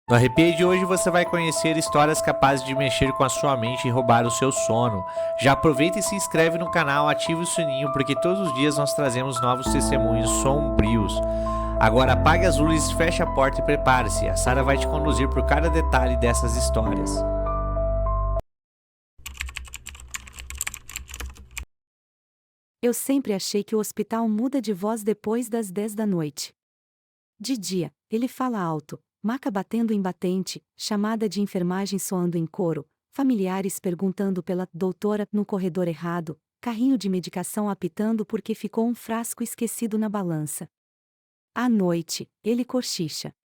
No Arrepio de hoje você vai conhecer histórias capazes de mexer com a sua mente e roubar o seu sono. Já aproveita e se inscreve no canal, ative o sininho, porque todos os dias nós trazemos novos testemunhos sombrios. Agora apague as luzes, feche a porta e prepare-se. A Sara vai te conduzir por cada detalhe dessas histórias. Eu sempre achei que o hospital muda de voz depois das 10 da noite. De dia, ele fala alto, maca batendo em batente, chamada de enfermagem soando em coro, familiares perguntando pela doutora no corredor errado, carrinho de medicação apitando porque ficou um frasco esquecido na balança. À noite, ele cochicha.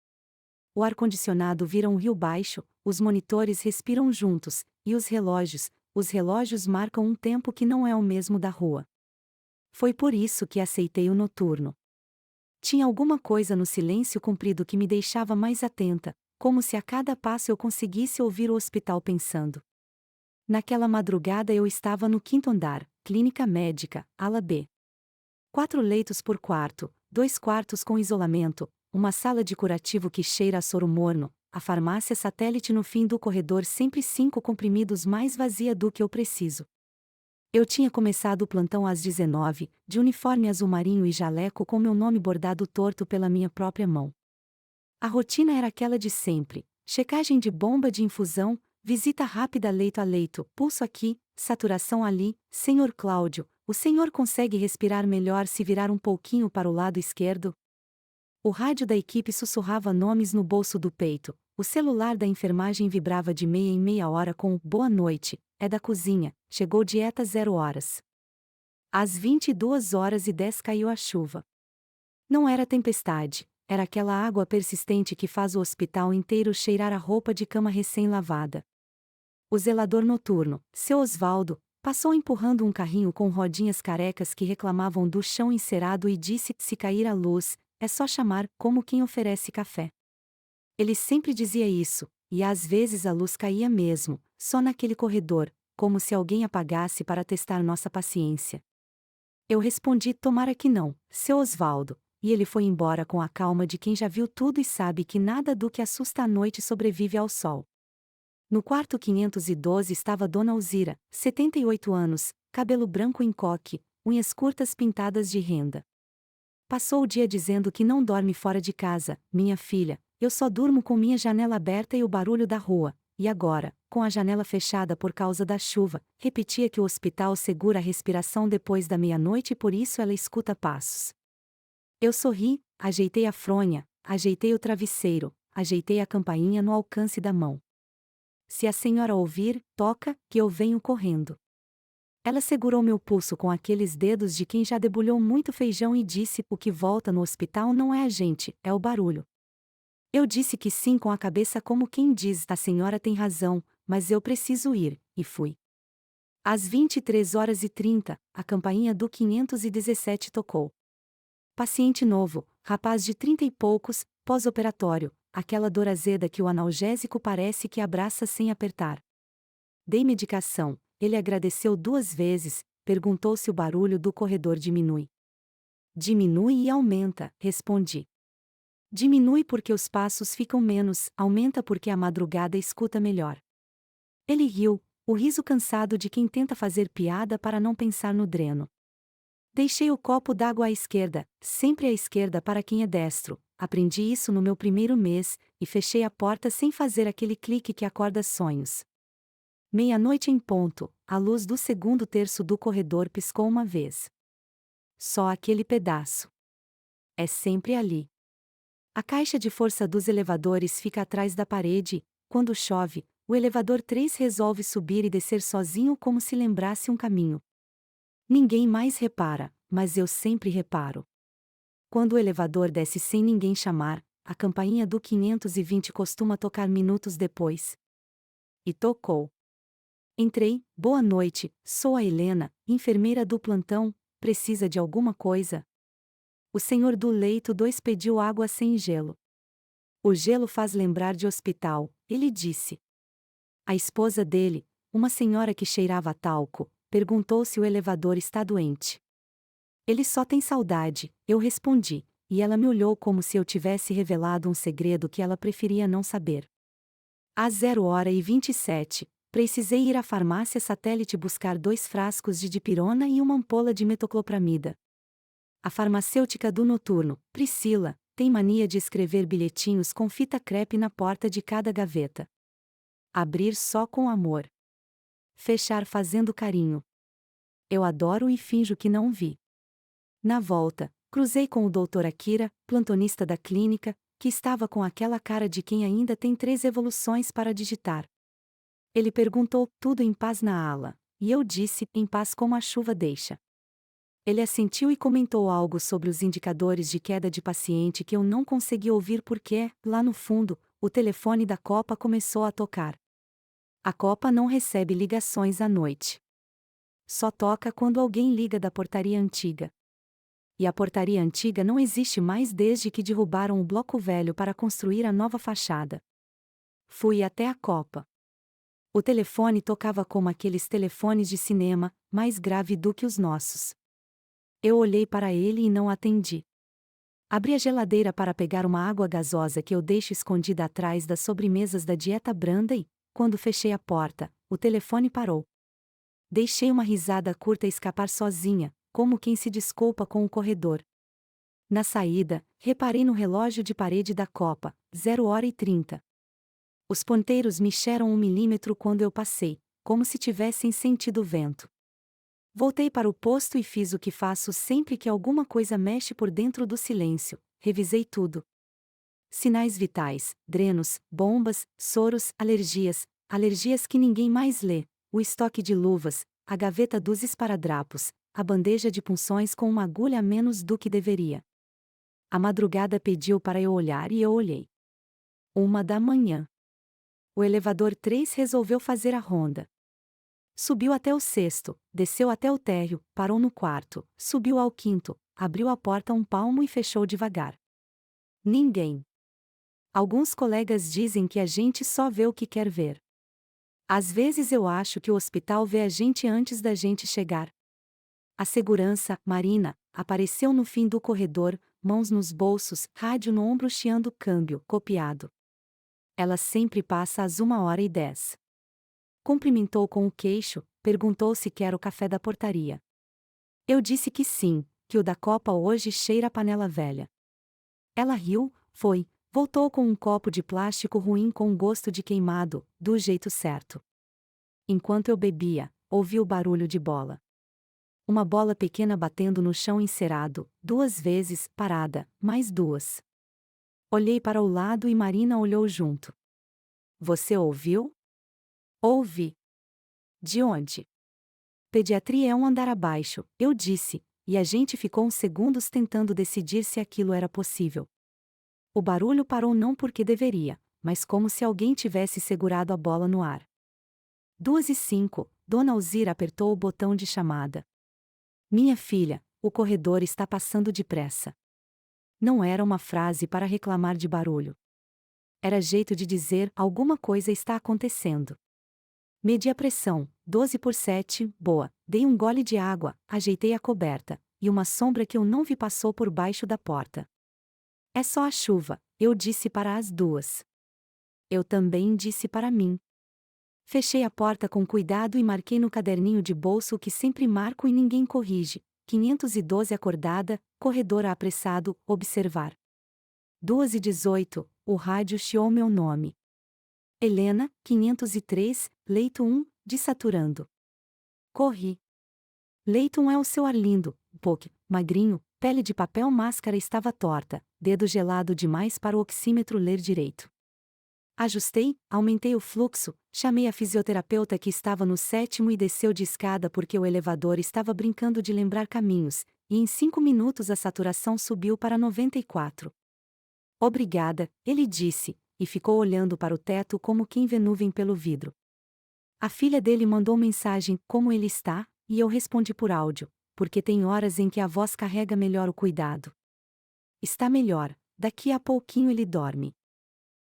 O ar-condicionado vira um rio baixo, os monitores respiram juntos, e os relógios marcam um tempo que não é o mesmo da rua. Foi por isso que aceitei o noturno. Tinha alguma coisa no silêncio comprido que me deixava mais atenta, como se a cada passo eu conseguisse ouvir o hospital pensando. Naquela madrugada eu estava no 5º andar, clínica médica, ala B. 4 leitos por quarto, 2 quartos com isolamento, uma sala de curativo que cheira a soro morno, a farmácia satélite no fim do corredor sempre 5 comprimidos mais vazia do que eu preciso. Eu tinha começado o plantão às 19, de uniforme azul marinho e jaleco com meu nome bordado torto pela minha própria mão. A rotina era aquela de sempre: checagem de bomba de infusão, visita rápida leito a leito, pulso aqui, saturação ali. Senhor Cláudio, o senhor consegue respirar melhor se virar um pouquinho para o lado esquerdo? O rádio da equipe sussurrava nomes no bolso do peito, o celular da enfermagem vibrava de meia em meia hora com o "boa noite, é da cozinha, chegou dieta 0 horas". Às 22h10 caiu a chuva. Não era tempestade, era aquela água persistente que faz o hospital inteiro cheirar a roupa de cama recém-lavada. O zelador noturno, seu Osvaldo, passou empurrando um carrinho com rodinhas carecas que reclamavam do chão encerado e disse: se cair a luz, é só chamar, como quem oferece café. Ele sempre dizia isso, e às vezes a luz caía mesmo, só naquele corredor, como se alguém apagasse para testar nossa paciência. Eu respondi: tomara que não, seu Osvaldo, e ele foi embora com a calma de quem já viu tudo e sabe que nada do que assusta à noite sobrevive ao sol. No quarto 512 estava Dona Alzira, 78 anos, cabelo branco em coque, unhas curtas pintadas de renda. Passou o dia dizendo que não dorme fora de casa: minha filha, eu só durmo com minha janela aberta e o barulho da rua. E agora, com a janela fechada por causa da chuva, repetia que o hospital segura a respiração depois da meia-noite e por isso ela escuta passos. Eu sorri, ajeitei a fronha, ajeitei o travesseiro, ajeitei a campainha no alcance da mão. Se a senhora ouvir, toca, que eu venho correndo. Ela segurou meu pulso com aqueles dedos de quem já debulhou muito feijão e disse: o que volta no hospital não é a gente, é o barulho. Eu disse que sim com a cabeça como quem diz: a senhora tem razão, mas eu preciso ir, e fui. Às 23h30, a campainha do 517 tocou. Paciente novo, rapaz de 30 e poucos, pós-operatório, aquela dor azeda que o analgésico parece que abraça sem apertar. Dei medicação, ele agradeceu 2 vezes, perguntou se o barulho do corredor diminui. Diminui e aumenta, respondi. Diminui porque os passos ficam menos, aumenta porque a madrugada escuta melhor. Ele riu, o riso cansado de quem tenta fazer piada para não pensar no dreno. Deixei o copo d'água à esquerda, sempre à esquerda para quem é destro, aprendi isso no meu primeiro mês, e fechei a porta sem fazer aquele clique que acorda sonhos. Meia-noite em ponto, a luz do segundo terço do corredor piscou uma vez. Só aquele pedaço. É sempre ali. A caixa de força dos elevadores fica atrás da parede. Quando chove, o elevador 3 resolve subir e descer sozinho como se lembrasse um caminho. Ninguém mais repara, mas eu sempre reparo. Quando o elevador desce sem ninguém chamar, a campainha do 520 costuma tocar minutos depois. E tocou. Entrei: boa noite, sou a Helena, enfermeira do plantão, precisa de alguma coisa? O senhor do leito 2 pediu água sem gelo. O gelo faz lembrar de hospital, ele disse. A esposa dele, uma senhora que cheirava a talco, perguntou se o elevador está doente. Ele só tem saudade, eu respondi, e ela me olhou como se eu tivesse revelado um segredo que ela preferia não saber. Às 0h27, precisei ir à farmácia Satélite buscar 2 frascos de dipirona e uma ampola de metoclopramida. A farmacêutica do noturno, Priscila, tem mania de escrever bilhetinhos com fita crepe na porta de cada gaveta. Abrir só com amor. Fechar fazendo carinho. Eu adoro e finjo que não vi. Na volta, cruzei com o Dr. Akira, plantonista da clínica, que estava com aquela cara de quem ainda tem 3 evoluções para digitar. Ele perguntou, tudo em paz na ala, e eu disse, em paz como a chuva deixa. Ele assentiu e comentou algo sobre os indicadores de queda de paciente que eu não consegui ouvir porque, lá no fundo, o telefone da Copa começou a tocar. A Copa não recebe ligações à noite. Só toca quando alguém liga da portaria antiga. E a portaria antiga não existe mais desde que derrubaram o bloco velho para construir a nova fachada. Fui até a Copa. O telefone tocava como aqueles telefones de cinema, mais grave do que os nossos. Eu olhei para ele e não atendi. Abri a geladeira para pegar uma água gasosa que eu deixo escondida atrás das sobremesas da dieta branda e, quando fechei a porta, o telefone parou. Deixei uma risada curta escapar sozinha, como quem se desculpa com o corredor. Na saída, reparei no relógio de parede da Copa, 0h30. Os ponteiros mexeram 1 milímetro quando eu passei, como se tivessem sentido o vento. Voltei para o posto e fiz o que faço sempre que alguma coisa mexe por dentro do silêncio, revisei tudo. Sinais vitais, drenos, bombas, soros, alergias que ninguém mais lê, o estoque de luvas, a gaveta dos esparadrapos, a bandeja de punções com uma agulha a menos do que deveria. A madrugada pediu para eu olhar e eu olhei. 1h. O elevador 3 resolveu fazer a ronda. Subiu até o 6º, desceu até o térreo, parou no 4º, subiu ao 5º, abriu a porta 1 palmo e fechou devagar. Ninguém. Alguns colegas dizem que a gente só vê o que quer ver. Às vezes eu acho que o hospital vê a gente antes da gente chegar. A segurança, Marina, apareceu no fim do corredor, mãos nos bolsos, rádio no ombro chiando câmbio, copiado. Ela sempre passa às 1h10. Cumprimentou com o queixo, perguntou se quer o café da portaria. Eu disse que sim, que o da Copa hoje cheira a panela velha. Ela riu, voltou com um copo de plástico ruim com gosto de queimado, do jeito certo. Enquanto eu bebia, ouvi o barulho de bola. Uma bola pequena batendo no chão encerado, 2 vezes, parada, mais 2. Olhei para o lado e Marina olhou junto. Você ouviu? Ouvi. De onde? Pediatria é 1 andar abaixo, eu disse, e a gente ficou uns segundos tentando decidir se aquilo era possível. O barulho parou não porque deveria, mas como se alguém tivesse segurado a bola no ar. 2h05, Dona Alzira apertou o botão de chamada. Minha filha, o corredor está passando depressa. Não era uma frase para reclamar de barulho. Era jeito de dizer alguma coisa está acontecendo. Medi a pressão, 12/7, boa, dei um gole de água, ajeitei a coberta, e uma sombra que eu não vi passou por baixo da porta. É só a chuva, eu disse para as 2. Eu também disse para mim. Fechei a porta com cuidado e marquei no caderninho de bolso o que sempre marco e ninguém corrige, 512 acordada, corredor apressado, observar. 2h18, o rádio chiou meu nome. Helena, 503, leito 1, desaturando. Corri. Leito 1 é o seu Arlindo, magrinho, pele de papel máscara estava torta, dedo gelado demais para o oxímetro ler direito. Ajustei, aumentei o fluxo, chamei a fisioterapeuta que estava no 7º e desceu de escada porque o elevador estava brincando de lembrar caminhos, e em 5 minutos a saturação subiu para 94. Obrigada, ele disse, e ficou olhando para o teto como quem vê nuvem pelo vidro. A filha dele mandou mensagem, como ele está, e eu respondi por áudio, porque tem horas em que a voz carrega melhor o cuidado. Está melhor, daqui a pouquinho ele dorme.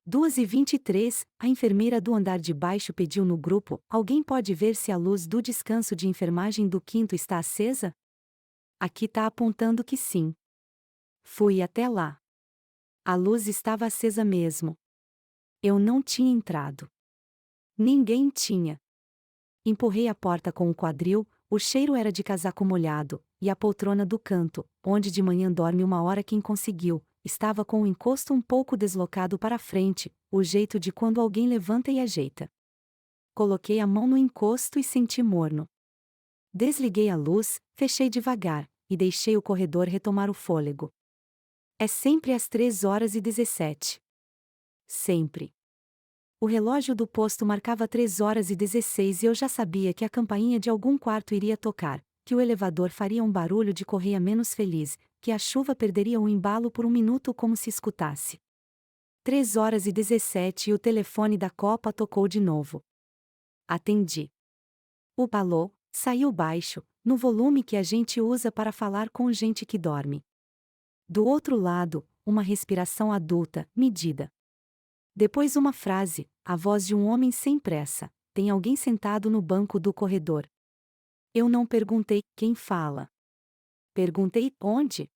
2h23, a enfermeira do andar de baixo pediu no grupo, alguém pode ver se a luz do descanso de enfermagem do 5º está acesa? Aqui tá apontando que sim. Fui até lá. A luz estava acesa mesmo. Eu não tinha entrado. Ninguém tinha. Empurrei a porta com o quadril, o cheiro era de casaco molhado, e a poltrona do canto, onde de manhã dorme uma hora quem conseguiu, estava com o encosto um pouco deslocado para a frente, o jeito de quando alguém levanta e ajeita. Coloquei a mão no encosto e senti morno. Desliguei a luz, fechei devagar, e deixei o corredor retomar o fôlego. É sempre às 3h17. Sempre. O relógio do posto marcava 3h16 e eu já sabia que a campainha de algum quarto iria tocar, que o elevador faria um barulho de correia menos feliz, que a chuva perderia o embalo por um minuto como se escutasse. 3h17 e o telefone da Copa tocou de novo. Atendi. O alô saiu baixo, no volume que a gente usa para falar com gente que dorme. Do outro lado, uma respiração adulta, medida. Depois uma frase, a voz de um homem sem pressa: tem alguém sentado no banco do corredor. Eu não perguntei quem fala. Perguntei onde?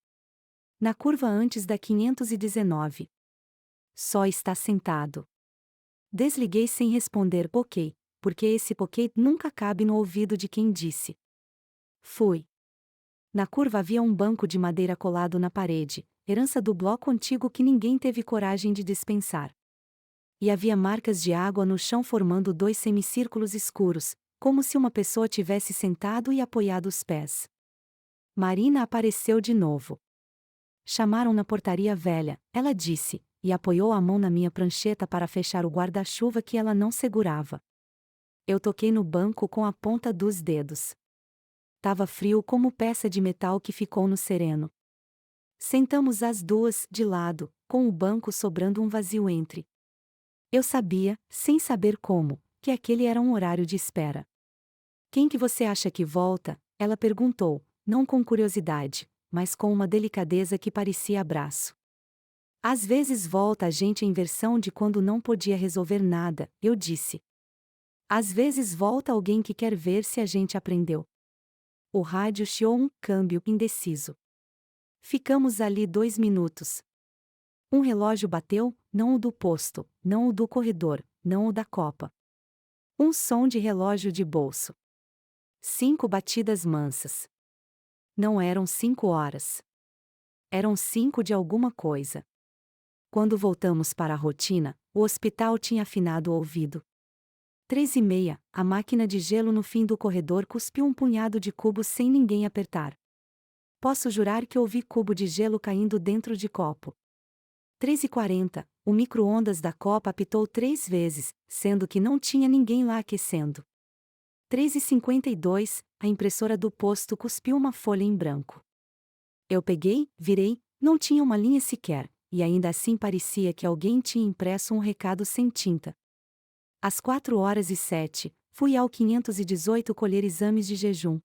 Na curva antes da 519. Só está sentado. Desliguei sem responder ok, porque esse ok nunca cabe no ouvido de quem disse. Fui. Na curva havia um banco de madeira colado na parede, herança do bloco antigo que ninguém teve coragem de dispensar. E havia marcas de água no chão formando 2 semicírculos escuros, como se uma pessoa tivesse sentado e apoiado os pés. Marina apareceu de novo. Chamaram na portaria velha, ela disse, e apoiou a mão na minha prancheta para fechar o guarda-chuva que ela não segurava. Eu toquei no banco com a ponta dos dedos. Tava frio como peça de metal que ficou no sereno. Sentamos as duas, de lado, com o banco sobrando um vazio entre. Eu sabia, sem saber como, que aquele era um horário de espera. Quem que você acha que volta? Ela perguntou, não com curiosidade, mas com uma delicadeza que parecia abraço. Às vezes volta a gente em versão de quando não podia resolver nada, eu disse. Às vezes volta alguém que quer ver se a gente aprendeu. O rádio chiou um câmbio indeciso. Ficamos ali 2 minutos. Um relógio bateu, não o do posto, não o do corredor, não o da Copa. Um som de relógio de bolso. 5 batidas mansas. Não eram 5 horas. Eram 5 de alguma coisa. Quando voltamos para a rotina, o hospital tinha afinado o ouvido. 3h30, a máquina de gelo no fim do corredor cuspiu um punhado de cubos sem ninguém apertar. Posso jurar que ouvi cubo de gelo caindo dentro de copo. 3h40, o micro-ondas da Copa apitou 3 vezes, sendo que não tinha ninguém lá aquecendo. 3h52, a impressora do posto cuspiu uma folha em branco. Eu peguei, virei, não tinha uma linha sequer, e ainda assim parecia que alguém tinha impresso um recado sem tinta. Às 4h07, fui ao 518 colher exames de jejum.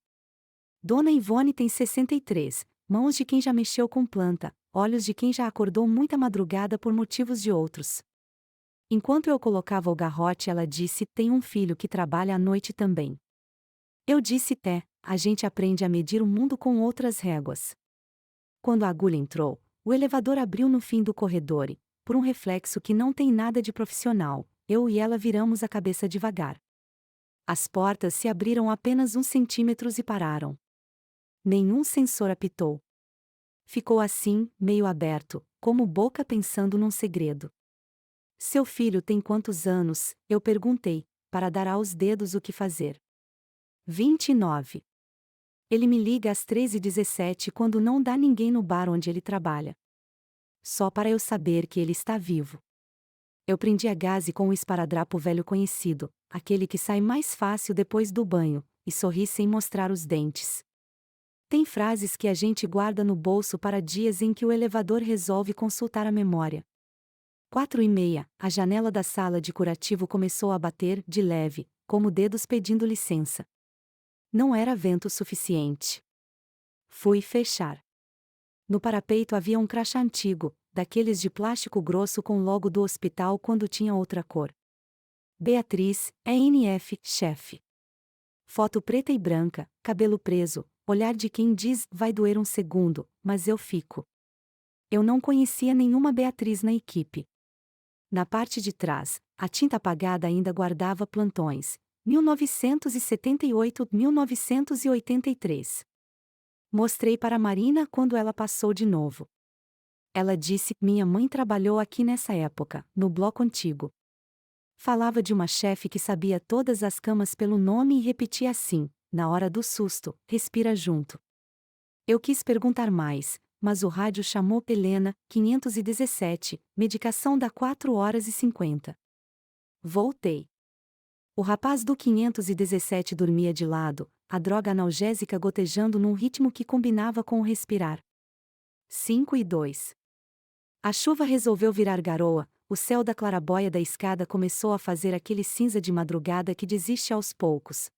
Dona Ivone tem 63, mãos de quem já mexeu com planta, olhos de quem já acordou muita madrugada por motivos de outros. Enquanto eu colocava o garrote, ela disse: tem um filho que trabalha à noite também. Eu disse: a gente aprende a medir o mundo com outras réguas. Quando a agulha entrou, o elevador abriu no fim do corredor e, por um reflexo que não tem nada de profissional, eu e ela viramos a cabeça devagar. As portas se abriram apenas uns centímetros e pararam. Nenhum sensor apitou. Ficou assim, meio aberto, como boca pensando num segredo. Seu filho tem quantos anos? Eu perguntei, para dar aos dedos o que fazer. 29. Ele me liga às 13h17 quando não dá ninguém no bar onde ele trabalha. Só para eu saber que ele está vivo. Eu prendi a gaze com o esparadrapo velho conhecido, aquele que sai mais fácil depois do banho, e sorri sem mostrar os dentes. Tem frases que a gente guarda no bolso para dias em que o elevador resolve consultar a memória. 4h30, a janela da sala de curativo começou a bater, de leve, como dedos pedindo licença. Não era vento suficiente. Fui fechar. No parapeito havia um crachá antigo, daqueles de plástico grosso com logo do hospital quando tinha outra cor. Beatriz, ENF, chefe. Foto preta e branca, cabelo preso, olhar de quem diz: vai doer um segundo, mas eu fico. Eu não conhecia nenhuma Beatriz na equipe. Na parte de trás, a tinta apagada ainda guardava plantões. 1978-1983. Mostrei para Marina quando ela passou de novo. Ela disse: minha mãe trabalhou aqui nessa época, no bloco antigo. Falava de uma chefe que sabia todas as camas pelo nome e repetia assim, na hora do susto: respira junto. Eu quis perguntar mais, mas o rádio chamou Helena, 517, medicação dá 4h50. Voltei. O rapaz do 517 dormia de lado, a droga analgésica gotejando num ritmo que combinava com o respirar. 5:02. A chuva resolveu virar garoa, o céu da clarabóia da escada começou a fazer aquele cinza de madrugada que desiste aos poucos.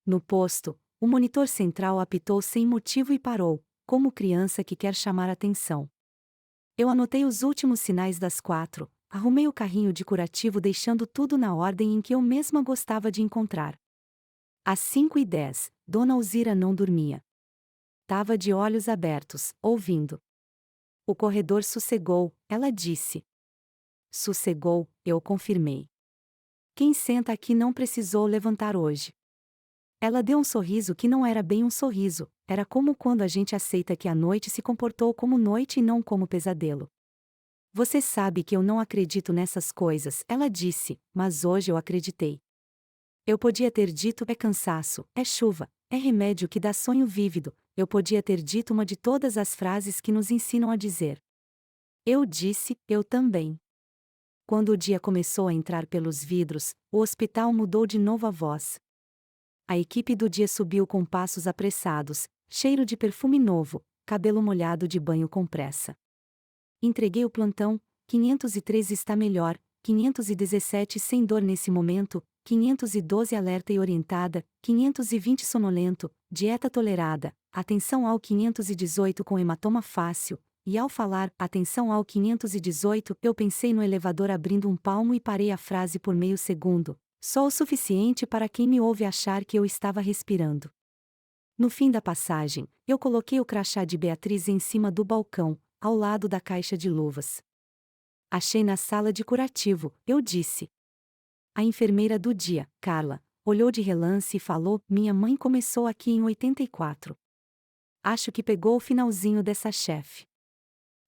No posto, o monitor central apitou sem motivo e parou, como criança que quer chamar atenção. Eu anotei os últimos sinais das 4, arrumei o carrinho de curativo deixando tudo na ordem em que eu mesma gostava de encontrar. Às 5:10, Dona Alzira não dormia. Tava de olhos abertos, ouvindo. O corredor sossegou, ela disse. Sossegou, eu confirmei. Quem senta aqui não precisou levantar hoje. Ela deu um sorriso que não era bem um sorriso, era como quando a gente aceita que a noite se comportou como noite e não como pesadelo. Você sabe que eu não acredito nessas coisas, ela disse, mas hoje eu acreditei. Eu podia ter dito: é cansaço, é chuva, é remédio que dá sonho vívido, eu podia ter dito uma de todas as frases que nos ensinam a dizer. Eu disse: eu também. Quando o dia começou a entrar pelos vidros, o hospital mudou de novo a voz. A equipe do dia subiu com passos apressados, cheiro de perfume novo, cabelo molhado de banho com pressa. Entreguei o plantão: 513 está melhor, 517 sem dor nesse momento, 512 alerta e orientada, 520 sonolento, dieta tolerada, atenção ao 518 com hematoma fácil, e ao falar atenção ao 518 eu pensei no elevador abrindo um palmo e parei a frase por meio segundo, só o suficiente para quem me ouve achar que eu estava respirando. No fim da passagem, eu coloquei o crachá de Beatriz em cima do balcão, ao lado da caixa de luvas. Achei na sala de curativo, eu disse. A enfermeira do dia, Carla, olhou de relance e falou: minha mãe começou aqui em 84. Acho que pegou o finalzinho dessa chefe.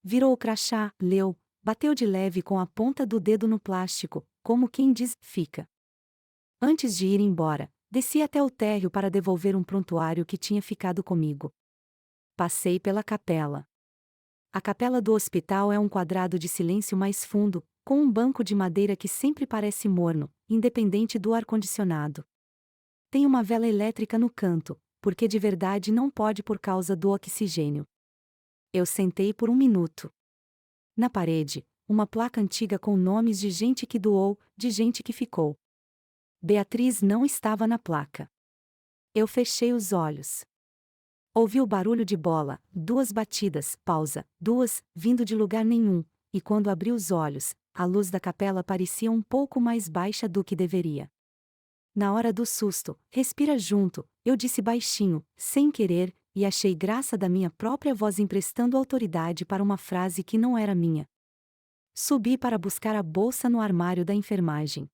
Virou o crachá, leu, bateu de leve com a ponta do dedo no plástico, como quem diz: fica. Antes de ir embora, desci até o térreo para devolver um prontuário que tinha ficado comigo. Passei pela capela. A capela do hospital é um quadrado de silêncio mais fundo, com um banco de madeira que sempre parece morno, independente do ar-condicionado. Tem uma vela elétrica no canto, porque de verdade não pode por causa do oxigênio. Eu sentei por um minuto. Na parede, uma placa antiga com nomes de gente que doou, de gente que ficou. Beatriz não estava na placa. Eu fechei os olhos. Ouvi o barulho de bola, 2 batidas, pausa, 2, vindo de lugar nenhum, e quando abri os olhos, a luz da capela parecia um pouco mais baixa do que deveria. Na hora do susto, respira junto, eu disse baixinho, sem querer, e achei graça da minha própria voz emprestando autoridade para uma frase que não era minha. Subi para buscar a bolsa no armário da enfermagem.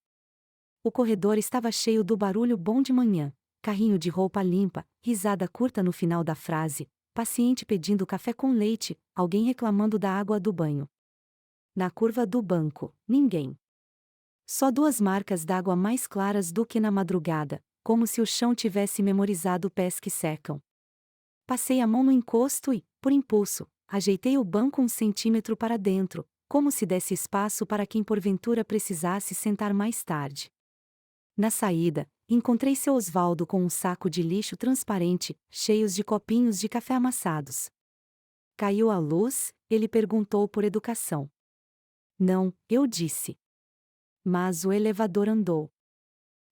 O corredor estava cheio do barulho bom de manhã. Carrinho de roupa limpa, risada curta no final da frase, paciente pedindo café com leite, alguém reclamando da água do banho. Na curva do banco, ninguém. Só 2 marcas d'água mais claras do que na madrugada, como se o chão tivesse memorizado pés que secam. Passei a mão no encosto e, por impulso, ajeitei o banco 1 centímetro para dentro, como se desse espaço para quem porventura precisasse sentar mais tarde. Na saída, encontrei seu Osvaldo com um saco de lixo transparente, cheios de copinhos de café amassados. Caiu a luz? Ele perguntou por educação. Não, eu disse. Mas o elevador andou.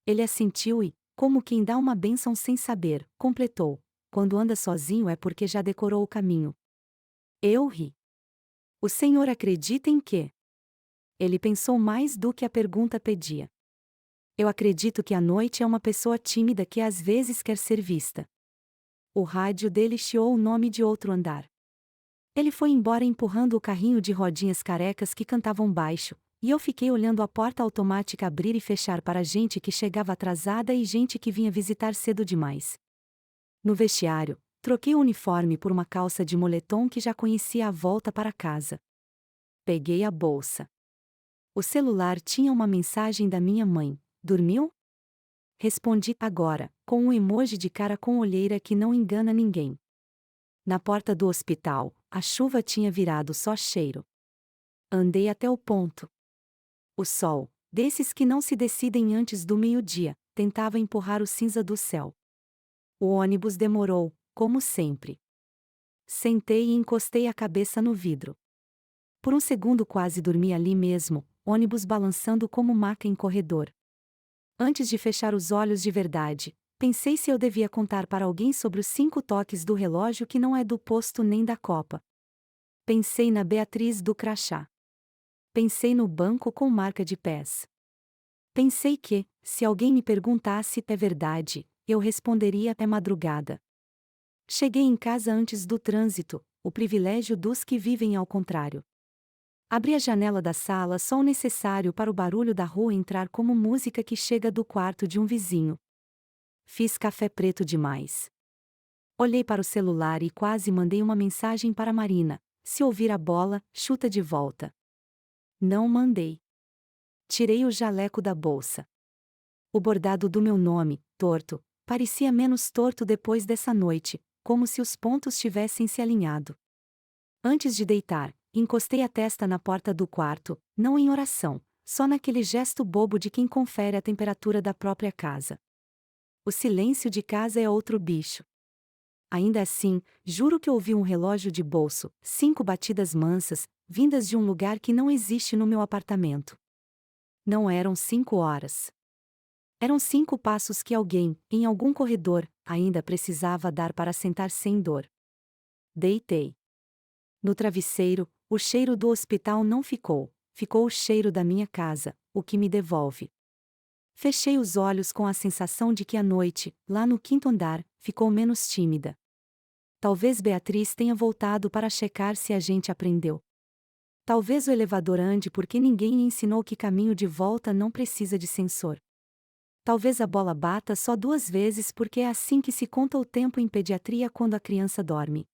Ele assentiu e, como quem dá uma bênção sem saber, completou: quando anda sozinho é porque já decorou o caminho. Eu ri. O senhor acredita em quê? Ele pensou mais do que a pergunta pedia. Eu acredito que a noite é uma pessoa tímida que às vezes quer ser vista. O rádio dele chiou o nome de outro andar. Ele foi embora empurrando o carrinho de rodinhas carecas que cantavam baixo, e eu fiquei olhando a porta automática abrir e fechar para gente que chegava atrasada e gente que vinha visitar cedo demais. No vestiário, troquei o uniforme por uma calça de moletom que já conhecia a volta para casa. Peguei a bolsa. O celular tinha uma mensagem da minha mãe: "Dormiu?" Respondi agora, com um emoji de cara com olheira que não engana ninguém. Na porta do hospital, a chuva tinha virado só cheiro. Andei até o ponto. O sol, desses que não se decidem antes do meio-dia, tentava empurrar o cinza do céu. O ônibus demorou, como sempre. Sentei e encostei a cabeça no vidro. Por um segundo quase dormi ali mesmo, ônibus balançando como maca em corredor. Antes de fechar os olhos de verdade, pensei se eu devia contar para alguém sobre os 5 toques do relógio que não é do posto nem da Copa. Pensei na Beatriz do crachá. Pensei no banco com marca de pés. Pensei que, se alguém me perguntasse é verdade, eu responderia é madrugada. Cheguei em casa antes do trânsito, o privilégio dos que vivem ao contrário. Abri a janela da sala só o necessário para o barulho da rua entrar como música que chega do quarto de um vizinho. Fiz café preto demais. Olhei para o celular e quase mandei uma mensagem para Marina: "Se ouvir a bola, chuta de volta." Não mandei. Tirei o jaleco da bolsa. O bordado do meu nome, torto, parecia menos torto depois dessa noite, como se os pontos tivessem se alinhado. Antes de deitar, encostei a testa na porta do quarto, não em oração, só naquele gesto bobo de quem confere a temperatura da própria casa. O silêncio de casa é outro bicho. Ainda assim, juro que ouvi um relógio de bolso, 5 batidas mansas, vindas de um lugar que não existe no meu apartamento. Não eram 5 horas. Eram 5 passos que alguém, em algum corredor, ainda precisava dar para sentar sem dor. Deitei. No travesseiro, o cheiro do hospital não ficou, ficou o cheiro da minha casa, o que me devolve. Fechei os olhos com a sensação de que a noite, lá no 5º andar, ficou menos tímida. Talvez Beatriz tenha voltado para checar se a gente aprendeu. Talvez o elevador ande porque ninguém lhe ensinou que caminho de volta não precisa de sensor. Talvez a bola bata só 2 vezes porque é assim que se conta o tempo em pediatria quando a criança dorme.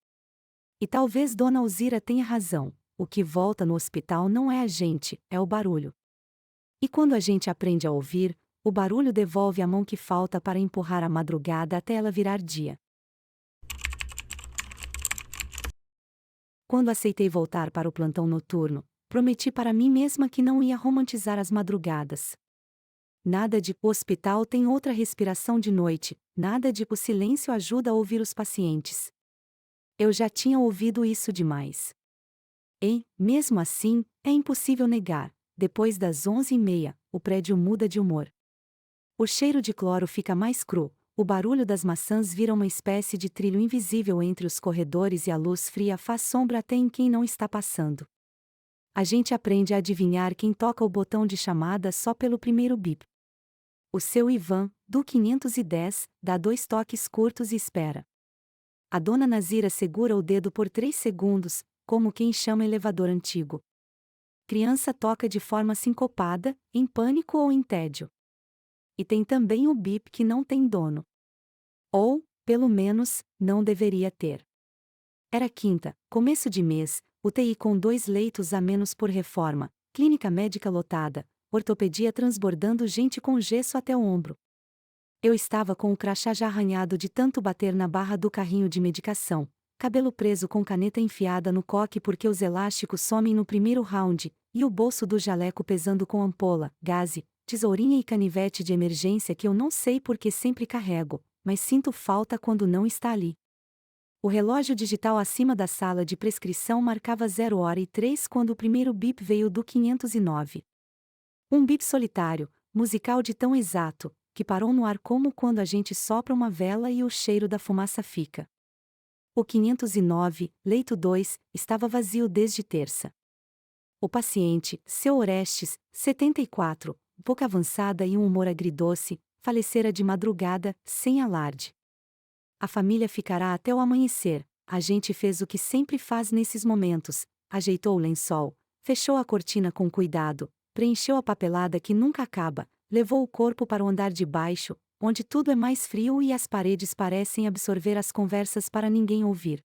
E talvez Dona Alzira tenha razão, o que volta no hospital não é a gente, é o barulho. E quando a gente aprende a ouvir, o barulho devolve a mão que falta para empurrar a madrugada até ela virar dia. Quando aceitei voltar para o plantão noturno, prometi para mim mesma que não ia romantizar as madrugadas. Nada de "o hospital tem outra respiração de noite", nada de "o silêncio ajuda a ouvir os pacientes". Eu já tinha ouvido isso demais. E, mesmo assim, é impossível negar, depois das 11h30, o prédio muda de humor. O cheiro de cloro fica mais cru, o barulho das maçãs vira uma espécie de trilho invisível entre os corredores e a luz fria faz sombra até em quem não está passando. A gente aprende a adivinhar quem toca o botão de chamada só pelo primeiro bip. O seu Ivan, do 510, dá 2 toques curtos e espera. A dona Nazira segura o dedo por 3 segundos, como quem chama elevador antigo. Criança toca de forma sincopada, em pânico ou em tédio. E tem também o bip que não tem dono. Ou, pelo menos, não deveria ter. Era quinta, começo de mês, UTI com 2 leitos a menos por reforma, clínica médica lotada, ortopedia transbordando gente com gesso até o ombro. Eu estava com o crachá já arranhado de tanto bater na barra do carrinho de medicação, cabelo preso com caneta enfiada no coque porque os elásticos somem no primeiro round, e o bolso do jaleco pesando com ampola, gaze, tesourinha e canivete de emergência que eu não sei porque sempre carrego, mas sinto falta quando não está ali. O relógio digital acima da sala de prescrição marcava 0h03 quando o primeiro bip veio do 509. Um bip solitário, musical de tão exato, que parou no ar como quando a gente sopra uma vela e o cheiro da fumaça fica. O 509, leito 2, estava vazio desde terça. O paciente, seu Orestes, 74, boca avançada e um humor agridoce, falecera de madrugada, sem alarde. A família ficará até o amanhecer, a gente fez o que sempre faz nesses momentos: ajeitou o lençol, fechou a cortina com cuidado, preencheu a papelada que nunca acaba, levou o corpo para o andar de baixo, onde tudo é mais frio e as paredes parecem absorver as conversas para ninguém ouvir.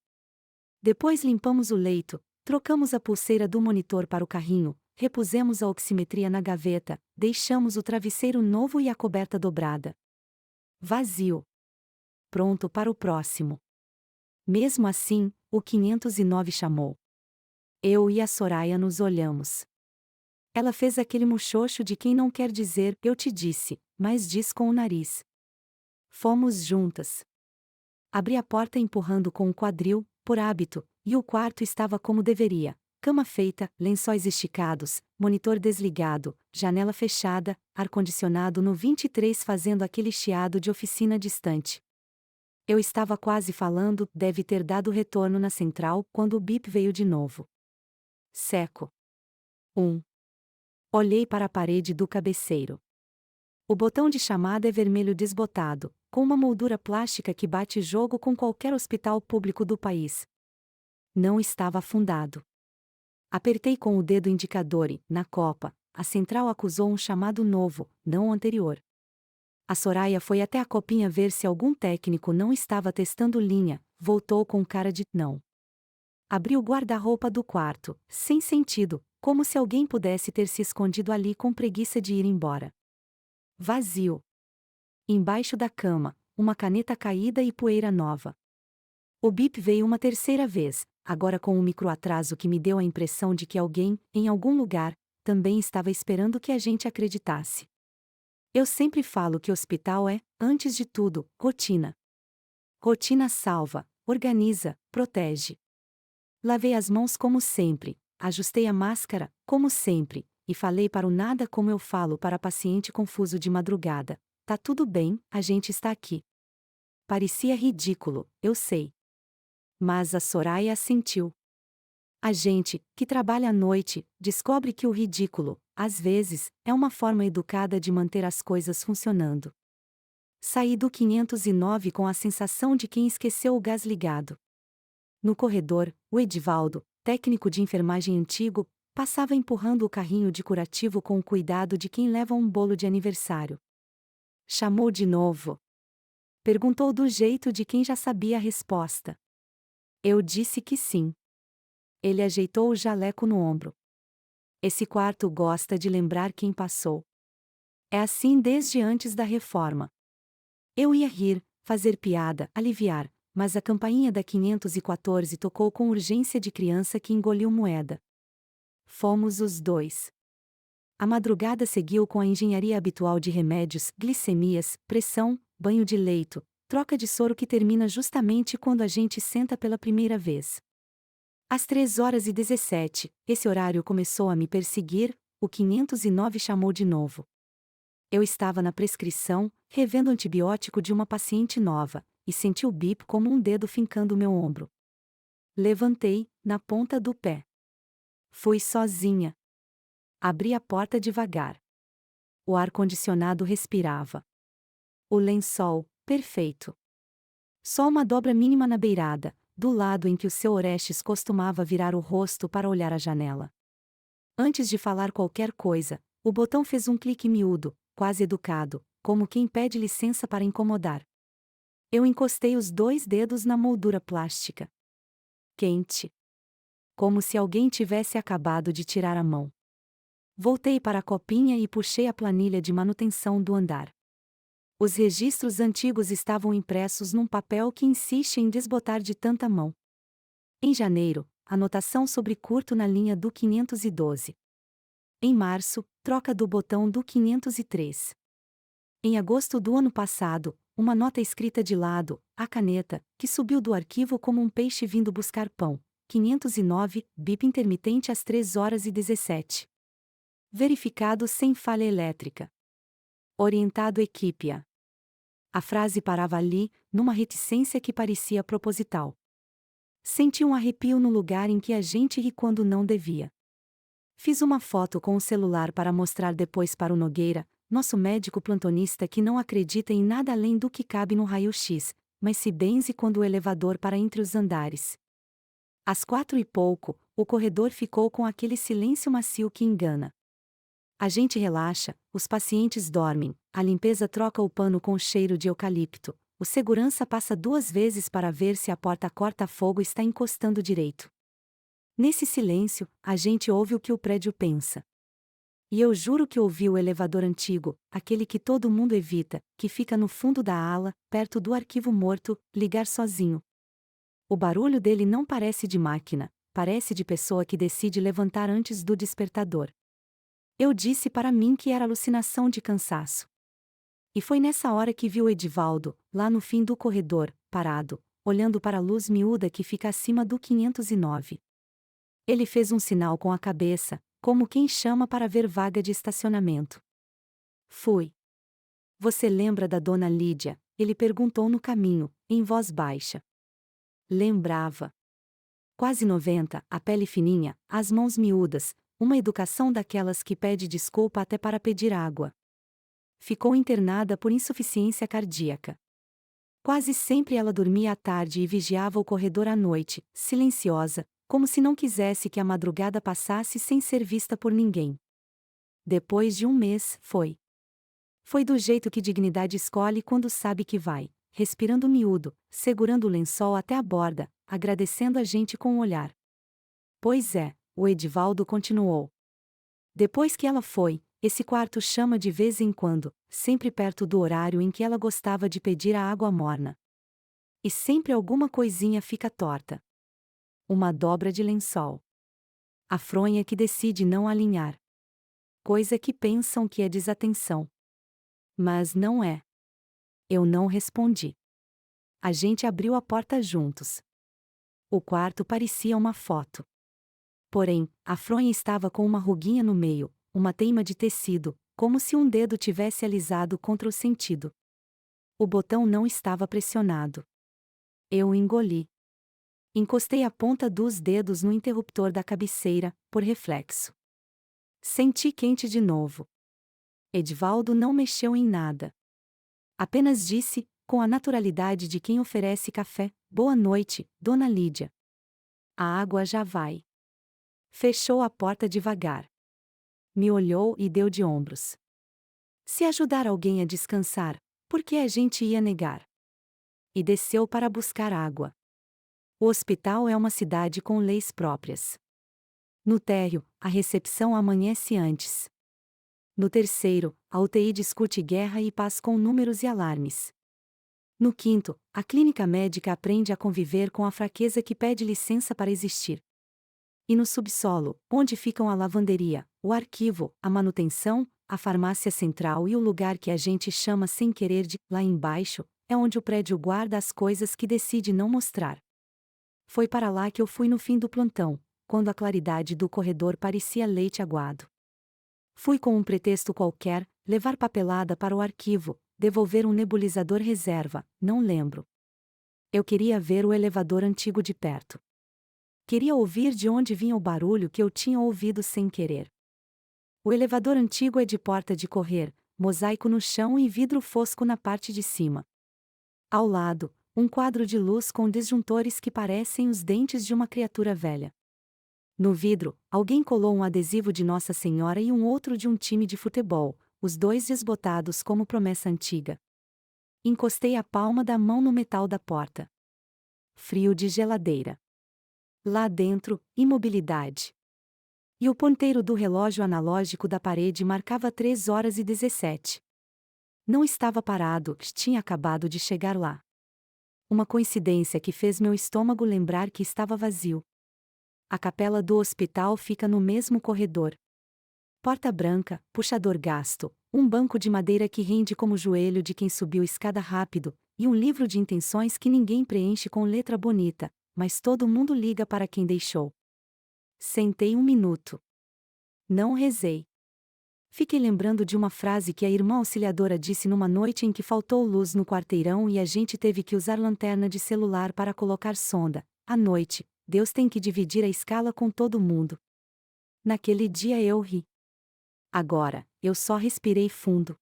Depois limpamos o leito, trocamos a pulseira do monitor para o carrinho, repusemos a oximetria na gaveta, deixamos o travesseiro novo e a coberta dobrada. Vazio. Pronto para o próximo. Mesmo assim, o 509 chamou. Eu e a Soraya nos olhamos. Ela fez aquele muxoxo de quem não quer dizer "eu te disse", mas diz com o nariz. Fomos juntas. Abri a porta empurrando com o quadril, por hábito, e o quarto estava como deveria: cama feita, lençóis esticados, monitor desligado, janela fechada, ar-condicionado no 23 fazendo aquele chiado de oficina distante. Eu estava quase falando, deve ter dado retorno na central quando o bip veio de novo. Seco. 1. Olhei para a parede do cabeceiro. O botão de chamada é vermelho desbotado, com uma moldura plástica que bate jogo com qualquer hospital público do país. Não estava afundado. Apertei com o dedo indicador e, na copa, a central acusou um chamado novo, não o anterior. A Soraya foi até a copinha ver se algum técnico não estava testando linha, voltou com cara de não. Abri o guarda-roupa do quarto, sem sentido, como se alguém pudesse ter se escondido ali com preguiça de ir embora. Vazio. Embaixo da cama, uma caneta caída e poeira nova. O bip veio uma terceira vez, agora com um microatraso que me deu a impressão de que alguém, em algum lugar, também estava esperando que a gente acreditasse. Eu sempre falo que hospital é, antes de tudo, rotina. Rotina salva, organiza, protege. Lavei as mãos como sempre, ajustei a máscara, como sempre, e falei para o nada como eu falo para paciente confuso de madrugada: tá tudo bem, a gente está aqui. Parecia ridículo, eu sei. Mas a Soraya assentiu. A gente, que trabalha à noite, descobre que o ridículo, às vezes, é uma forma educada de manter as coisas funcionando. Saí do 509 com a sensação de quem esqueceu o gás ligado. No corredor, o Edivaldo, técnico de enfermagem antigo, passava empurrando o carrinho de curativo com o cuidado de quem leva um bolo de aniversário. Chamou de novo. Perguntou do jeito de quem já sabia a resposta. Eu disse que sim. Ele ajeitou o jaleco no ombro. Esse quarto gosta de lembrar quem passou. É assim desde antes da reforma. Eu ia rir, fazer piada, aliviar, mas a campainha da 514 tocou com urgência de criança que engoliu moeda. Fomos os dois. A madrugada seguiu com a engenharia habitual de remédios, glicemias, pressão, banho de leito, troca de soro que termina justamente quando a gente senta pela primeira vez. Às 3h17, esse horário começou a me perseguir, o 509 chamou de novo. Eu estava na prescrição, revendo antibiótico de uma paciente nova, e senti o bip como um dedo fincando meu ombro. Levantei, na ponta do pé. Fui sozinha. Abri a porta devagar. O ar-condicionado respirava. O lençol, perfeito. Só uma dobra mínima na beirada, do lado em que o seu Orestes costumava virar o rosto para olhar a janela. Antes de falar qualquer coisa, o botão fez um clique miúdo, quase educado, como quem pede licença para incomodar. Eu encostei os 2 dedos na moldura plástica. Quente. Como se alguém tivesse acabado de tirar a mão. Voltei para a copinha e puxei a planilha de manutenção do andar. Os registros antigos estavam impressos num papel que insiste em desbotar de tanta mão. Em janeiro, anotação sobre curto na linha do 512. Em março, troca do botão do 503. Em agosto do ano passado, uma nota escrita de lado, a caneta, que subiu do arquivo como um peixe vindo buscar pão. 509, bip intermitente às 3h17. Verificado sem falha elétrica. Orientado equipe A. A frase parava ali, numa reticência que parecia proposital. Senti um arrepio no lugar em que a gente ri quando não devia. Fiz uma foto com o celular para mostrar depois para o Nogueira, nosso médico plantonista que não acredita em nada além do que cabe no raio-x, mas se benze quando o elevador para entre os andares. Às 4 e pouco, o corredor ficou com aquele silêncio macio que engana. A gente relaxa, os pacientes dormem, a limpeza troca o pano com cheiro de eucalipto, o segurança passa 2 vezes para ver se a porta corta-fogo está encostando direito. Nesse silêncio, a gente ouve o que o prédio pensa. E eu juro que ouvi o elevador antigo, aquele que todo mundo evita, que fica no fundo da ala, perto do arquivo morto, ligar sozinho. O barulho dele não parece de máquina, parece de pessoa que decide levantar antes do despertador. Eu disse para mim que era alucinação de cansaço. E foi nessa hora que vi o Edivaldo, lá no fim do corredor, parado, olhando para a luz miúda que fica acima do 509. Ele fez um sinal com a cabeça, como quem chama para ver vaga de estacionamento. Fui. Você lembra da dona Lídia? Ele perguntou no caminho, em voz baixa. Lembrava. Quase 90, a pele fininha, as mãos miúdas, uma educação daquelas que pede desculpa até para pedir água. Ficou internada por insuficiência cardíaca. Quase sempre ela dormia à tarde e vigiava o corredor à noite, silenciosa, como se não quisesse que a madrugada passasse sem ser vista por ninguém. Depois de um mês, foi. Foi do jeito que dignidade escolhe quando sabe que vai, respirando miúdo, segurando o lençol até a borda, agradecendo a gente com o olhar. Pois é, o Edivaldo continuou. Depois que ela foi, esse quarto chama de vez em quando, sempre perto do horário em que ela gostava de pedir a água morna. E sempre alguma coisinha fica torta. Uma dobra de lençol. A fronha que decide não alinhar. Coisa que pensam que é desatenção. Mas não é. Eu não respondi. A gente abriu a porta juntos. O quarto parecia uma foto. Porém, a fronha estava com uma ruguinha no meio, uma teima de tecido, como se um dedo tivesse alisado contra o sentido. O botão não estava pressionado. Eu engoli. Encostei a ponta dos dedos no interruptor da cabeceira, por reflexo. Senti quente de novo. Edivaldo não mexeu em nada. Apenas disse, com a naturalidade de quem oferece café, boa noite, dona Lídia. A água já vai. Fechou a porta devagar. Me olhou e deu de ombros. Se ajudar alguém a descansar, por que a gente ia negar? E desceu para buscar água. O hospital é uma cidade com leis próprias. No térreo, a recepção amanhece antes. No terceiro, a UTI discute guerra e paz com números e alarmes. No quinto, a clínica médica aprende a conviver com a fraqueza que pede licença para existir. E no subsolo, onde ficam a lavanderia, o arquivo, a manutenção, a farmácia central e o lugar que a gente chama sem querer de lá embaixo, é onde o prédio guarda as coisas que decide não mostrar. Foi para lá que eu fui no fim do plantão, quando a claridade do corredor parecia leite aguado. Fui com um pretexto qualquer, levar papelada para o arquivo, devolver um nebulizador reserva, não lembro. Eu queria ver o elevador antigo de perto. Queria ouvir de onde vinha o barulho que eu tinha ouvido sem querer. O elevador antigo é de porta de correr, mosaico no chão e vidro fosco na parte de cima. Ao lado, um quadro de luz com disjuntores que parecem os dentes de uma criatura velha. No vidro, alguém colou um adesivo de Nossa Senhora e um outro de um time de futebol, os dois desbotados como promessa antiga. Encostei a palma da mão no metal da porta. Frio de geladeira. Lá dentro, imobilidade. E o ponteiro do relógio analógico da parede marcava 3h17. Não estava parado, tinha acabado de chegar lá. Uma coincidência que fez meu estômago lembrar que estava vazio. A capela do hospital fica no mesmo corredor. Porta branca, puxador gasto, um banco de madeira que rende como o joelho de quem subiu escada rápido, e um livro de intenções que ninguém preenche com letra bonita, mas todo mundo liga para quem deixou. Sentei 1 minuto. Não rezei. Fiquei lembrando de uma frase que a irmã auxiliadora disse numa noite em que faltou luz no quarteirão e a gente teve que usar lanterna de celular para colocar sonda. À noite, Deus tem que dividir a escala com todo mundo. Naquele dia eu ri. Agora, eu só respirei fundo.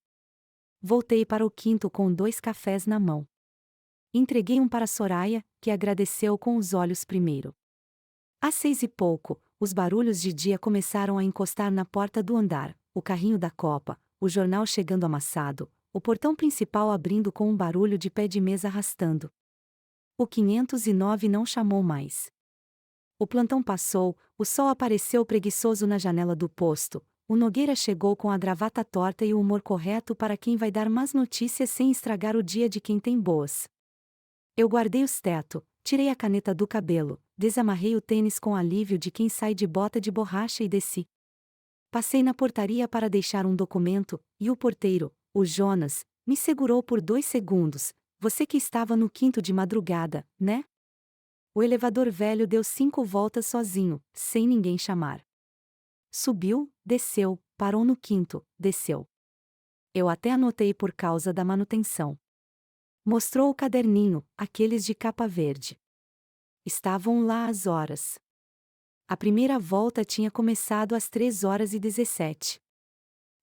Voltei para o quinto com 2 cafés na mão. e entreguei um para Soraya, que agradeceu com os olhos primeiro. Às 6 e pouco, os barulhos de dia começaram a encostar na porta do andar, o carrinho da copa, o jornal chegando amassado, o portão principal abrindo com um barulho de pé de mesa arrastando. O 509 não chamou mais. O plantão passou, o sol apareceu preguiçoso na janela do posto, o Nogueira chegou com a gravata torta e o humor correto para quem vai dar más notícias sem estragar o dia de quem tem boas. Eu guardei os teto, tirei a caneta do cabelo, desamarrei o tênis com alívio de quem sai de bota de borracha e desci. Passei na portaria para deixar um documento, e o porteiro, o Jonas, me segurou por 2 segundos. Você que estava no quinto de madrugada, né? O elevador velho deu 5 voltas sozinho, sem ninguém chamar. Subiu, desceu, parou no quinto, desceu. Eu até anotei por causa da manutenção. Mostrou o caderninho, aqueles de capa verde. Estavam lá as horas. A primeira volta tinha começado às 3h17.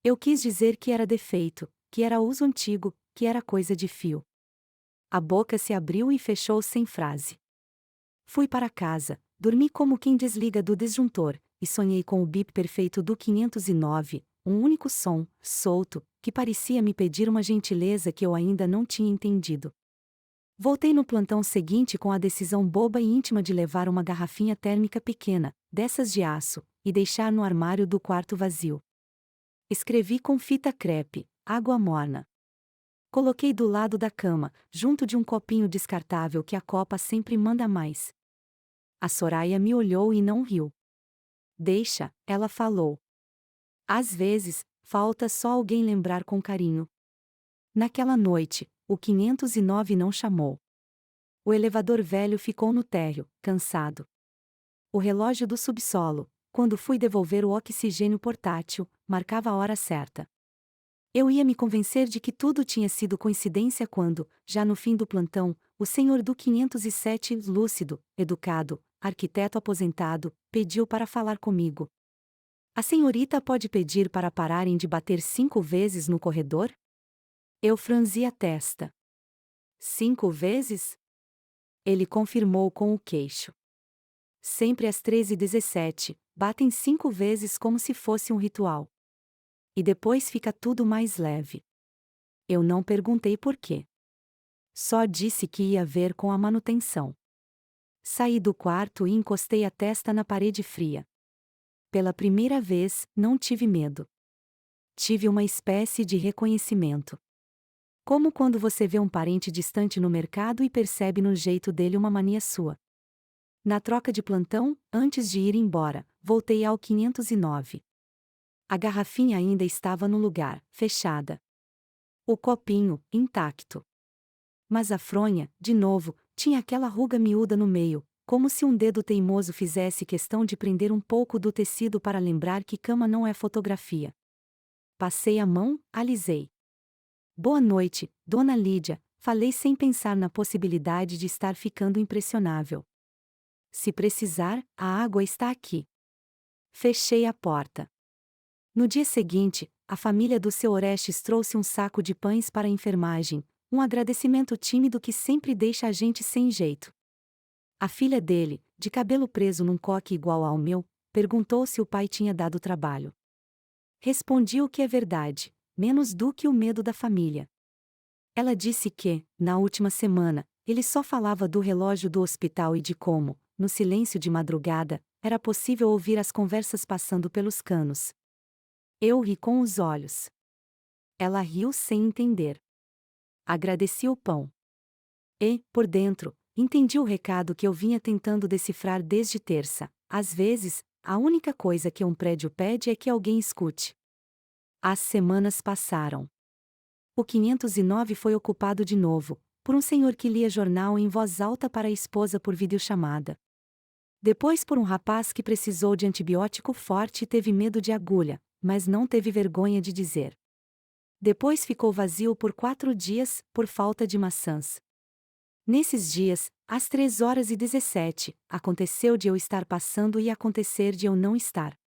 Eu quis dizer que era defeito, que era uso antigo, que era coisa de fio. A boca se abriu e fechou sem frase. Fui para casa, dormi como quem desliga do disjuntor, e sonhei com o bip perfeito do 509, um único som, solto, que parecia me pedir uma gentileza que eu ainda não tinha entendido. Voltei no plantão seguinte com a decisão boba e íntima de levar uma garrafinha térmica pequena, dessas de aço, e deixar no armário do quarto vazio. Escrevi com fita crepe, água morna. Coloquei do lado da cama, junto de um copinho descartável que a copa sempre manda mais. A Soraya me olhou e não riu. Deixa, ela falou. Às vezes, falta só alguém lembrar com carinho. Naquela noite, o 509 não chamou. O elevador velho ficou no térreo, cansado. O relógio do subsolo, quando fui devolver o oxigênio portátil, marcava a hora certa. Eu ia me convencer de que tudo tinha sido coincidência quando, já no fim do plantão, o senhor do 507, lúcido, educado, arquiteto aposentado, pediu para falar comigo. A senhorita pode pedir para pararem de bater 5 vezes no corredor? Eu franzi a testa. 5 vezes? Ele confirmou com o queixo. Sempre às 13h17, batem 5 vezes como se fosse um ritual. E depois fica tudo mais leve. Eu não perguntei por quê. Só disse que ia ver com a manutenção. Saí do quarto e encostei a testa na parede fria. Pela primeira vez, não tive medo. Tive uma espécie de reconhecimento. Como quando você vê um parente distante no mercado e percebe no jeito dele uma mania sua. Na troca de plantão, antes de ir embora, voltei ao 509. A garrafinha ainda estava no lugar, fechada. O copinho, intacto. Mas a fronha, de novo, tinha aquela ruga miúda no meio, como se um dedo teimoso fizesse questão de prender um pouco do tecido para lembrar que cama não é fotografia. Passei a mão, alisei. Boa noite, dona Lídia, falei sem pensar na possibilidade de estar ficando impressionável. Se precisar, a água está aqui. Fechei a porta. No dia seguinte, a família do seu Orestes trouxe um saco de pães para a enfermagem, um agradecimento tímido que sempre deixa a gente sem jeito. A filha dele, de cabelo preso num coque igual ao meu, perguntou se o pai tinha dado trabalho. Respondi o que é verdade, menos do que o medo da família. Ela disse que, na última semana, ele só falava do relógio do hospital e de como, no silêncio de madrugada, era possível ouvir as conversas passando pelos canos. Eu ri com os olhos. Ela riu sem entender. Agradeci o pão. E, por dentro, entendi o recado que eu vinha tentando decifrar desde terça. Às vezes, a única coisa que um prédio pede é que alguém escute. As semanas passaram. O 509 foi ocupado de novo, por um senhor que lia jornal em voz alta para a esposa por videochamada. Depois por um rapaz que precisou de antibiótico forte e teve medo de agulha, mas não teve vergonha de dizer. Depois ficou vazio por 4 dias, por falta de maçãs. Nesses dias, às 3h17, aconteceu de eu estar passando e acontecer de eu não estar.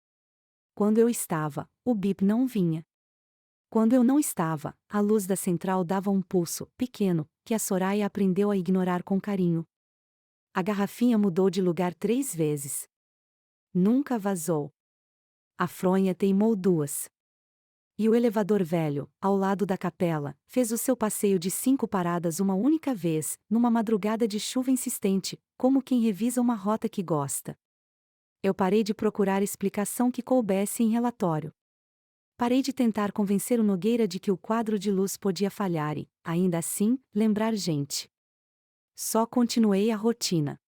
Quando eu estava, o bip não vinha. Quando eu não estava, a luz da central dava um pulso, pequeno, que a Soraya aprendeu a ignorar com carinho. A garrafinha mudou de lugar 3 vezes. Nunca vazou. A fronha teimou 2. E o elevador velho, ao lado da capela, fez o seu passeio de 5 paradas uma única vez, numa madrugada de chuva insistente, como quem revisa uma rota que gosta. Eu parei de procurar explicação que coubesse em relatório. Parei de tentar convencer o Nogueira de que o quadro de luz podia falhar e, ainda assim, lembrar gente. Só continuei a rotina.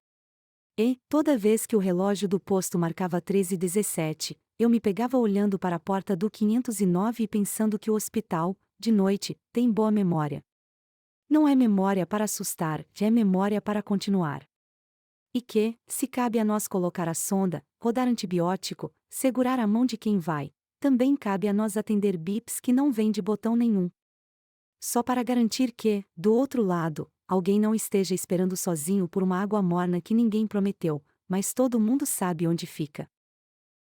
E, toda vez que o relógio do posto marcava 13h17, eu me pegava olhando para a porta do 509 e pensando que o hospital, de noite, tem boa memória. Não é memória para assustar, é memória para continuar. E que, se cabe a nós colocar a sonda, rodar antibiótico, segurar a mão de quem vai, também cabe a nós atender bips que não vêm de botão nenhum. Só para garantir que, do outro lado, alguém não esteja esperando sozinho por uma água morna que ninguém prometeu, mas todo mundo sabe onde fica.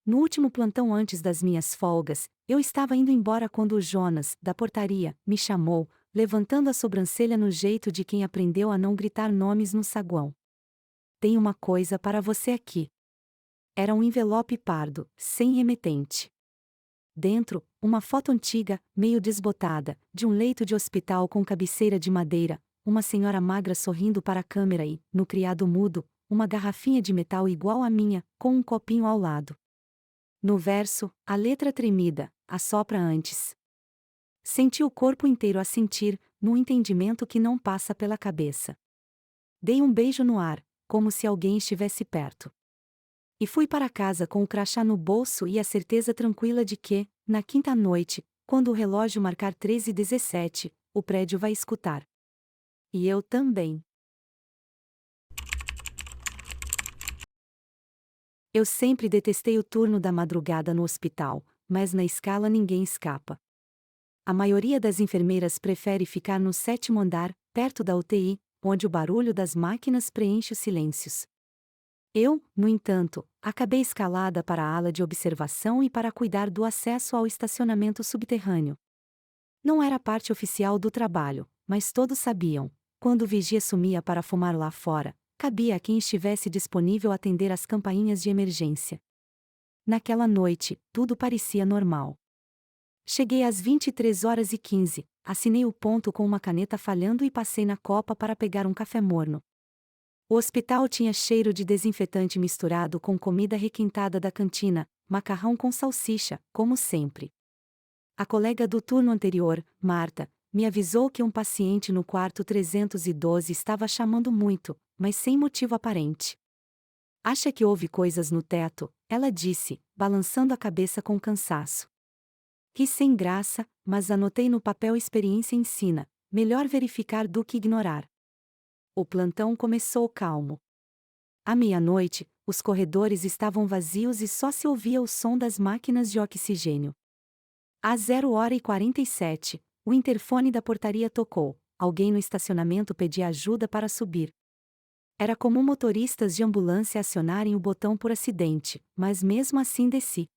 No último plantão antes das minhas folgas, eu estava indo embora quando o Jonas, da portaria, me chamou, levantando a sobrancelha no jeito de quem aprendeu a não gritar nomes no saguão. Tem uma coisa para você aqui. Era um envelope pardo, sem remetente. Dentro, uma foto antiga, meio desbotada, de um leito de hospital com cabeceira de madeira, uma senhora magra sorrindo para a câmera e, no criado mudo, uma garrafinha de metal igual à minha, com um copinho ao lado. No verso, a letra tremida, assopra antes. Senti o corpo inteiro a sentir, num entendimento que não passa pela cabeça. Dei um beijo no ar, como se alguém estivesse perto. E fui para casa com o crachá no bolso e a certeza tranquila de que, na quinta noite, quando o relógio marcar 13h17, o prédio vai escutar. E eu também. Eu sempre detestei o turno da madrugada no hospital, mas na escala ninguém escapa. A maioria das enfermeiras prefere ficar no 7º andar, perto da UTI, onde o barulho das máquinas preenche os silêncios. Eu, no entanto, acabei escalada para a ala de observação e para cuidar do acesso ao estacionamento subterrâneo. Não era parte oficial do trabalho, mas todos sabiam, quando o vigia sumia para fumar lá fora, cabia a quem estivesse disponível atender as campainhas de emergência. Naquela noite, tudo parecia normal. Cheguei às 23h15, assinei o ponto com uma caneta falhando e passei na copa para pegar um café morno. O hospital tinha cheiro de desinfetante misturado com comida requentada da cantina, macarrão com salsicha, como sempre. A colega do turno anterior, Marta, me avisou que um paciente no quarto 312 estava chamando muito, mas sem motivo aparente. Acha que houve coisas no teto? Ela disse, balançando a cabeça com cansaço. Ri sem graça, mas anotei no papel experiência ensina, melhor verificar do que ignorar. O plantão começou calmo. À meia-noite, os corredores estavam vazios e só se ouvia o som das máquinas de oxigênio. Às 0h47, o interfone da portaria tocou, alguém no estacionamento pedia ajuda para subir. Era comum motoristas de ambulância acionarem o botão por acidente, mas mesmo assim desci.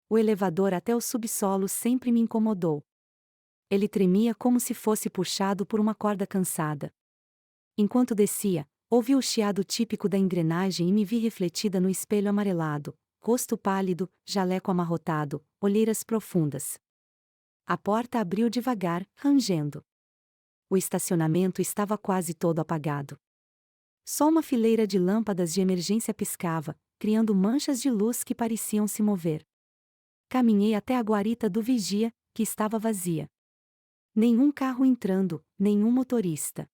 O elevador até o subsolo sempre me incomodou. Ele tremia como se fosse puxado por uma corda cansada. Enquanto descia, ouvi o chiado típico da engrenagem e me vi refletida no espelho amarelado, rosto pálido, jaleco amarrotado, olheiras profundas. A porta abriu devagar, rangendo. O estacionamento estava quase todo apagado. Só uma fileira de lâmpadas de emergência piscava, criando manchas de luz que pareciam se mover. Caminhei até a guarita do vigia, que estava vazia. Nenhum carro entrando, nenhum motorista.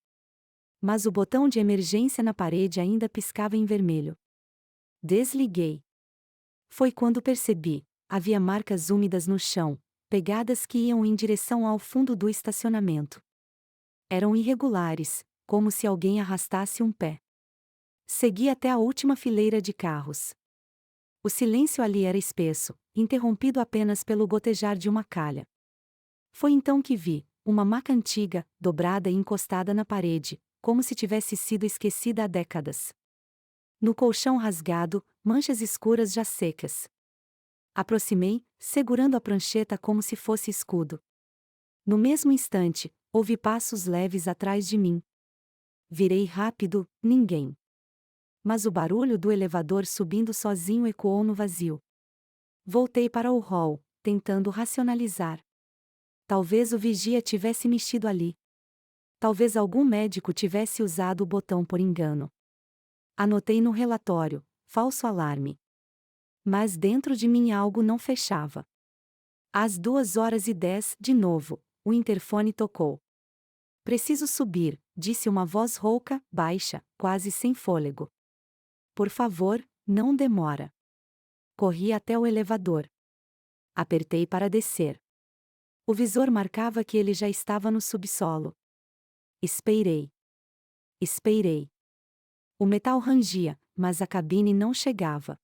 Mas o botão de emergência na parede ainda piscava em vermelho. Desliguei. Foi quando percebi, havia marcas úmidas no chão, pegadas que iam em direção ao fundo do estacionamento. Eram irregulares, como se alguém arrastasse um pé. Segui até a última fileira de carros. O silêncio ali era espesso, interrompido apenas pelo gotejar de uma calha. Foi então que vi, uma maca antiga, dobrada e encostada na parede, como se tivesse sido esquecida há décadas. No colchão rasgado, manchas escuras já secas. Aproximei, segurando a prancheta como se fosse escudo. No mesmo instante, Ouvi passos leves atrás de mim. Virei rápido, ninguém. Mas o barulho do elevador subindo sozinho ecoou no vazio. Voltei para o hall, tentando racionalizar. Talvez o vigia tivesse mexido ali. Talvez algum médico tivesse usado o botão por engano. Anotei no relatório: falso alarme. Mas dentro de mim algo não fechava. Às 2h10, de novo, o interfone tocou. Preciso subir, disse uma voz rouca, baixa, quase sem fôlego. Por favor, não demora. Corri até o elevador. Apertei para descer. O visor marcava que ele já estava no subsolo. Esperei. Esperei. O metal rangia, mas a cabine não chegava.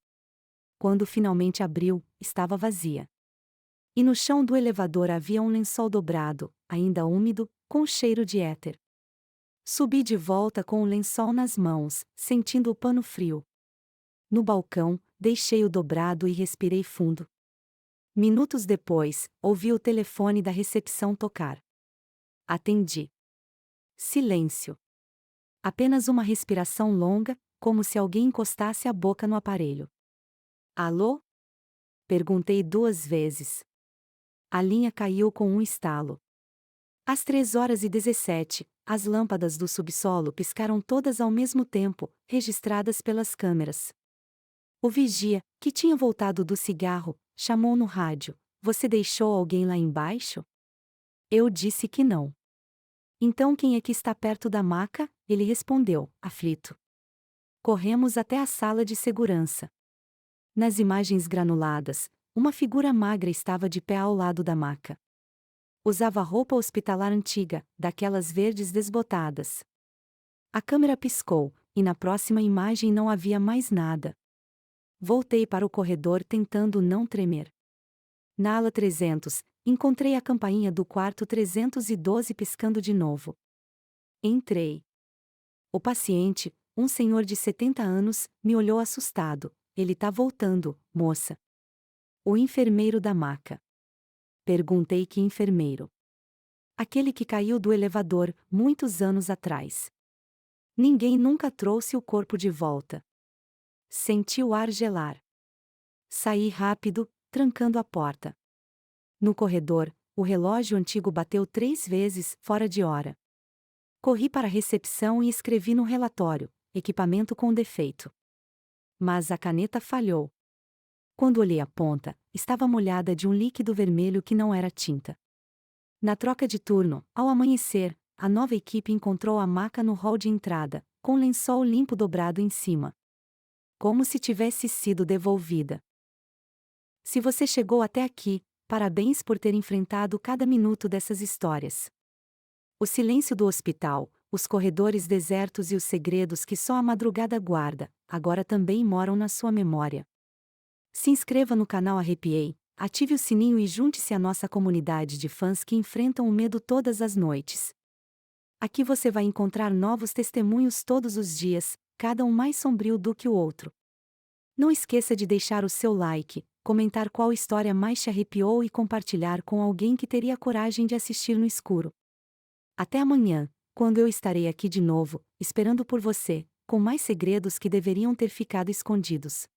Quando finalmente abriu, estava vazia. E no chão do elevador havia um lençol dobrado, ainda úmido, com cheiro de éter. Subi de volta com o lençol nas mãos, sentindo o pano frio. No balcão, deixei-o dobrado e respirei fundo. Minutos depois, ouvi o telefone da recepção tocar. Atendi. Silêncio. Apenas uma respiração longa, como se alguém encostasse a boca no aparelho. Alô? Perguntei 2 vezes. A linha caiu com um estalo. Às 3h17, as lâmpadas do subsolo piscaram todas ao mesmo tempo, registradas pelas câmeras. O vigia, que tinha voltado do cigarro, chamou no rádio: "Você deixou alguém lá embaixo?" Eu disse que não. "Então quem é que está perto da maca?" Ele respondeu, aflito. Corremos até a sala de segurança. Nas imagens granuladas, uma figura magra estava de pé ao lado da maca. Usava roupa hospitalar antiga, daquelas verdes desbotadas. A câmera piscou, e na próxima imagem não havia mais nada. Voltei para o corredor tentando não tremer. Na ala 300, encontrei a campainha do quarto 312 piscando de novo. Entrei. O paciente, um senhor de 70 anos, me olhou assustado. "Ele tá voltando, moça." O enfermeiro da maca. Perguntei: "Que enfermeiro?" "Aquele que caiu do elevador, muitos anos atrás. Ninguém nunca trouxe o corpo de volta." Senti o ar gelar. Saí rápido, trancando a porta. No corredor, o relógio antigo bateu 3 vezes, fora de hora. Corri para a recepção e escrevi no relatório: "Equipamento com defeito." Mas a caneta falhou. Quando olhei a ponta, estava molhada de um líquido vermelho que não era tinta. Na troca de turno, ao amanhecer, a nova equipe encontrou a maca no hall de entrada, com lençol limpo dobrado em cima. Como se tivesse sido devolvida. Se você chegou até aqui, parabéns por ter enfrentado cada minuto dessas histórias. O silêncio do hospital, os corredores desertos e os segredos que só a madrugada guarda, agora também moram na sua memória. Se inscreva no canal Arrepiei, ative o sininho e junte-se à nossa comunidade de fãs que enfrentam o medo todas as noites. Aqui você vai encontrar novos testemunhos todos os dias, cada um mais sombrio do que o outro. Não esqueça de deixar o seu like, comentar qual história mais te arrepiou e compartilhar com alguém que teria coragem de assistir no escuro. Até amanhã, quando eu estarei aqui de novo, esperando por você, com mais segredos que deveriam ter ficado escondidos.